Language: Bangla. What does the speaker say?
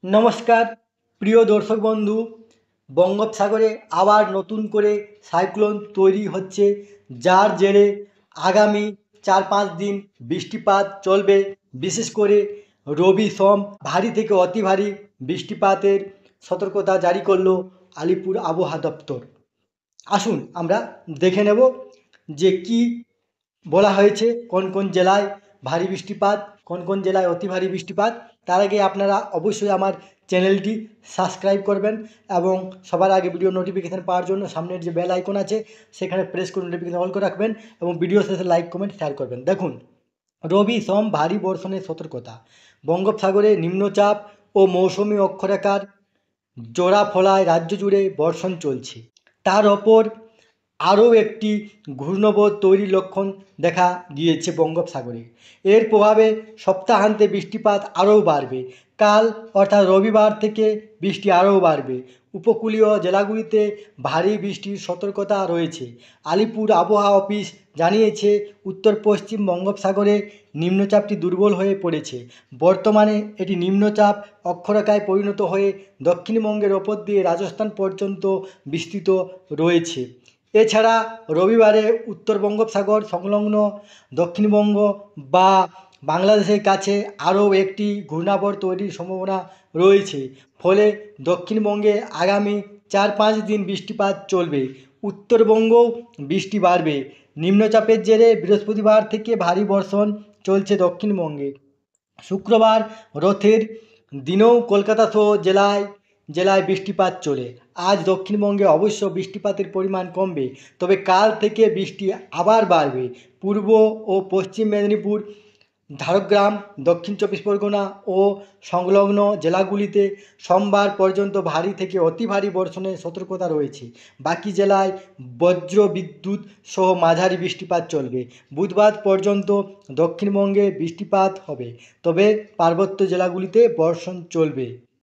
নমস্কার প্রিয় দর্শক বন্ধু। বঙ্গোপসাগরে আবার নতুন করে সাইক্লোন তৈরি হচ্ছে, যার জেরে আগামী 4-5 দিন বৃষ্টিপাত চলবে। বিশেষ করে রবি সোম ভারী থেকে অতি ভারী বৃষ্টিপাতের সতর্কতা জারি করলো আলিপুর আবহাওয়া দপ্তর। আসুন আমরা দেখে নেব যে কি বলা হয়েছে, কোন কোন জেলায় ভারী বৃষ্টিপাত, কোন কোন জেলায় অতি ভারী বৃষ্টিপাত। তার আগে আপনারা অবশ্যই আমার চ্যানেলটি সাবস্ক্রাইব করবেন এবং সবার আগে ভিডিও নোটিফিকেশান পাওয়ার জন্য সামনের যে বেল আইকন আছে সেখানে প্রেস করে নোটিফিকেশান অল করে রাখবেন এবং ভিডিও শেষে লাইক কমেন্ট শেয়ার করবেন। দেখুন, রবি সোম ভারী বর্ষণের সতর্কতা। বঙ্গোপসাগরে নিম্নচাপ ও মৌসুমি অক্ষরেখার জোড়া ফলায় রাজ্য জুড়ে বর্ষণ চলছে। তার ওপর আরও একটি ঘূর্ণিঝড় তৈরির লক্ষণ দেখা গিয়েছে বঙ্গোপসাগরে। এর প্রভাবে সপ্তাহান্তে বৃষ্টিপাত আরও বাড়বে। কাল অর্থাৎ রবিবার থেকে বৃষ্টি আরও বাড়বে। উপকূলীয় জেলাগুলিতে ভারী বৃষ্টির সতর্কতা রয়েছে। আলিপুর আবহাওয়া অফিস জানিয়েছে, উত্তর পশ্চিম বঙ্গোপসাগরে নিম্নচাপটি দুর্বল হয়ে পড়েছে। বর্তমানে এটি নিম্নচাপ অক্ষরেখায় পরিণত হয়ে দক্ষিণবঙ্গের ওপর দিয়ে রাজস্থান পর্যন্ত বিস্তৃত রয়েছে। এছাড়া রবিবারে উত্তর বঙ্গোপসাগর সংলগ্ন দক্ষিণবঙ্গ বা বাংলাদেশের কাছে আরও একটি ঘূর্ণিঝড় তৈরির সম্ভাবনা রয়েছে। ফলে দক্ষিণবঙ্গে আগামী 4-5 দিন বৃষ্টিপাত চলবে। উত্তরবঙ্গও বৃষ্টি বাড়বে। নিম্নচাপের জেরে বৃহস্পতিবার থেকে ভারী বর্ষণ চলছে দক্ষিণবঙ্গে। শুক্রবার রথের দিনেও কলকাতা সহ জেলায় জেলায় বৃষ্টিপাত চলে। আজ দক্ষিণবঙ্গে অবশ্য বৃষ্টিপাতের পরিমাণ কমবে, তবে কাল থেকে বৃষ্টি আবার বাড়বে। পূর্ব ও পশ্চিম মেদিনীপুর, ঝাড়গ্রাম, দক্ষিণ চব্বিশ পরগনা ও সংলগ্ন জেলাগুলিতে সোমবার পর্যন্ত ভারী থেকে অতি ভারী বর্ষণের সতর্কতা রয়েছে। বাকি জেলায় বজ্র বিদ্যুৎ সহ মাঝারি বৃষ্টিপাত চলবে। বুধবার পর্যন্ত দক্ষিণবঙ্গে বৃষ্টিপাত হবে, তবে পার্বত্য জেলাগুলিতে বর্ষণ চলবে।